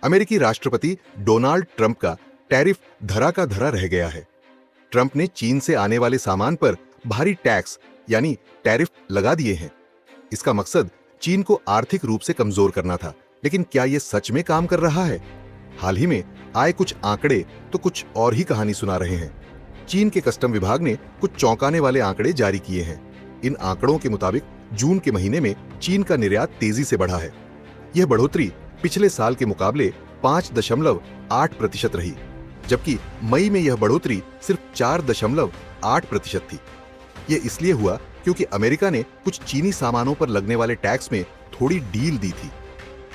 अमेरिकी राष्ट्रपति Donald Trump का टैरिफ धरा का धरा रह गया है। ट्रंप ने चीन से आने वाले सामान पर भारी टैक्स यानी टैरिफ लगा दिए हैं। इसका मकसद चीन को आर्थिक रूप से कमजोर करना था, लेकिन क्या यह सच में काम कर रहा है? हाल ही में आए कुछ आंकड़े तो कुछ और ही कहानी सुना रहे हैं। चीन के कस्टम विभाग ने कुछ चौंकाने वाले आंकड़े जारी किए हैं। इन आंकड़ों के मुताबिक जून के महीने में चीन का निर्यात तेजी से बढ़ा है। यह बढ़ोतरी पिछले साल के मुकाबले 5.8% रही, जबकि मई में यह बढ़ोतरी सिर्फ 4.8% थी। यह इसलिए हुआ क्योंकि अमेरिका ने कुछ चीनी सामानों पर लगने वाले टैक्स में थोड़ी डील दी थी।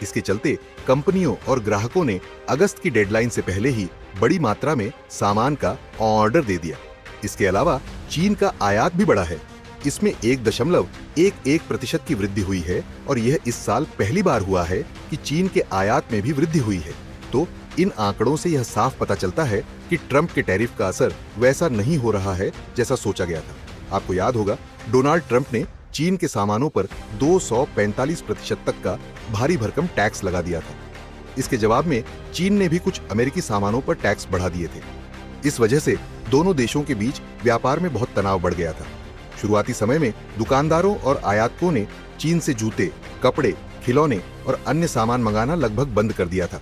इसके चलते कंपनियों और ग्राहकों ने अगस्त की डेडलाइन से पहले ही बड़ी मात्रा में सामान का ऑर्डर दे दिया। इसके अलावा चीन का आयात भी बढ़ा है। इसमें 1.11% की वृद्धि हुई है और यह इस साल पहली बार हुआ है कि चीन के आयात में भी वृद्धि हुई है। तो इन आंकड़ों से यह साफ पता चलता है कि ट्रंप के टैरिफ का असर वैसा नहीं हो रहा है जैसा सोचा गया था। आपको याद होगा, डोनाल्ड ट्रंप ने चीन के सामानों पर 245% तक का भारी भरकम टैक्स लगा दिया था। इसके जवाब में चीन ने भी कुछ अमेरिकी सामानों पर टैक्स बढ़ा दिए थे। इस वजह से दोनों देशों के बीच व्यापार में बहुत तनाव बढ़ गया था। शुरुआती समय में दुकानदारों और आयातकों ने चीन से जूते, कपड़े, खिलौने और अन्य सामान मंगाना लगभग बंद कर दिया था।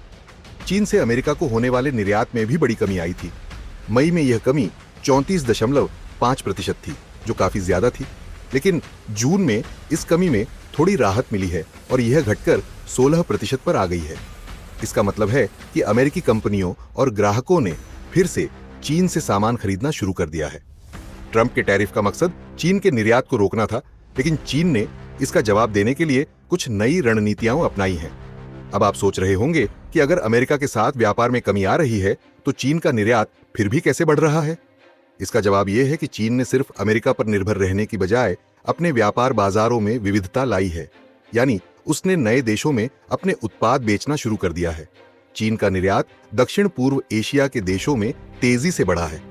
चीन से अमेरिका को होने वाले निर्यात में भी बड़ी कमी आई थी। मई में यह कमी 34.5% थी, जो काफी ज्यादा थी, लेकिन जून में इस कमी में थोड़ी राहत मिली है और यह घटकर 16% पर आ गई है। इसका मतलब है कि अमेरिकी कंपनियों और ग्राहकों ने फिर से चीन से सामान खरीदना शुरू कर दिया है। ट्रंप के टैरिफ का मकसद चीन के निर्यात को रोकना था, लेकिन चीन ने इसका जवाब देने के लिए कुछ नई रणनीतियां अपनाई हैं। अब आप सोच रहे होंगे कि अगर अमेरिका के साथ व्यापार में कमी आ रही है तो चीन का निर्यात फिर भी कैसे बढ़ रहा है? इसका जवाब यह है कि चीन ने सिर्फ अमेरिका पर निर्भर रहने की बजाय अपने व्यापार बाजारों में विविधता लाई है, यानी उसने नए देशों में अपने उत्पाद बेचना शुरू कर दिया है। चीन का निर्यात दक्षिण पूर्व एशिया के देशों में तेजी से बढ़ा है।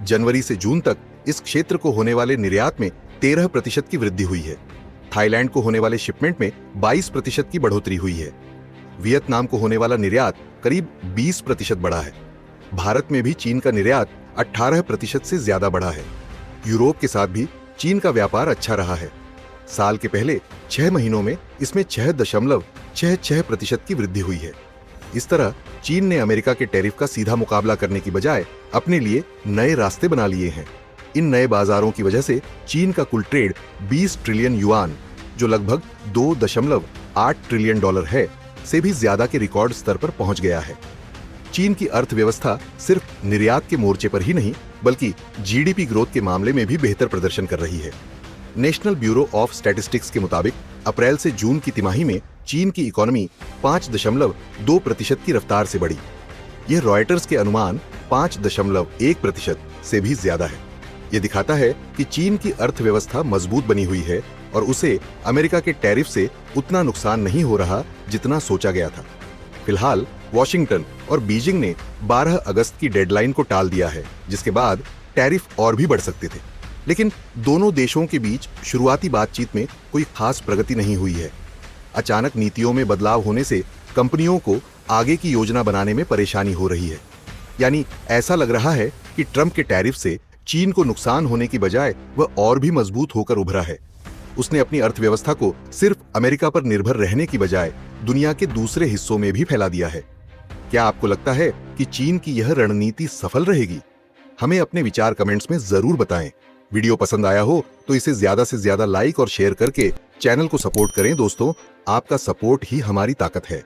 जनवरी से जून तक इस क्षेत्र को होने वाले निर्यात में 13% की वृद्धि हुई है। थाईलैंड को होने वाले शिपमेंट में 22% की बढ़ोतरी हुई है। वियतनाम को होने वाला निर्यात करीब 20% बढ़ा है। भारत में भी चीन का निर्यात 18% से ज्यादा बढ़ा है। यूरोप के साथ भी चीन का व्यापार अच्छा रहा है। साल के पहले 6 महीनों में इसमें 6.66% की वृद्धि हुई है। इस तरह चीन ने अमेरिका के टैरिफ का सीधा मुकाबला करने की बजाय अपने लिए नए रास्ते बना लिए हैं। इन नए बाजारों की वजह से चीन का कुल ट्रेड 20 ट्रिलियन युआन, जो लगभग $2.8 ट्रिलियन है, से भी ज्यादा के रिकॉर्ड स्तर पर पहुंच गया है। चीन की अर्थव्यवस्था सिर्फ निर्यात के मोर्चे पर ही नहीं, बल्कि जीडीपी ग्रोथ के मामले में भी बेहतर प्रदर्शन कर रही है। नेशनल ब्यूरो ऑफ स्टैटिस्टिक्स के मुताबिक अप्रैल से जून की तिमाही में चीन की इकोनॉमी 5.2% की रफ्तार से बढ़ी। यह रॉयटर्स के अनुमान 5.1% से भी ज्यादा है। यह दिखाता है कि चीन की अर्थव्यवस्था मजबूत बनी हुई है और उसे अमेरिका के टैरिफ से उतना नुकसान नहीं हो रहा जितना सोचा गया था। फिलहाल वॉशिंगटन और बीजिंग ने 12 अगस्त की डेडलाइन को टाल दिया है, जिसके बाद टैरिफ और भी बढ़ सकते थे। लेकिन दोनों देशों के बीच शुरुआती बातचीत में कोई खास प्रगति नहीं हुई है। अचानक नीतियों में बदलाव होने से कंपनियों को आगे की योजना बनाने में परेशानी हो रही है। यानी ऐसा लग रहा है कि ट्रंप के टैरिफ से चीन को नुकसान होने की बजाय वह और भी मजबूत होकर उभरा है। उसने अपनी अर्थव्यवस्था को सिर्फ अमेरिका पर निर्भर रहने की बजाय दुनिया के दूसरे हिस्सों में भी फैला दिया है। क्या आपको लगता है कि चीन की यह रणनीति सफल रहेगी? हमें अपने विचार कमेंट्स में जरूर बताएं। वीडियो पसंद आया हो तो इसे ज्यादा से ज्यादा लाइक और शेयर करके चैनल को सपोर्ट करें। दोस्तों, आपका सपोर्ट ही हमारी ताकत है।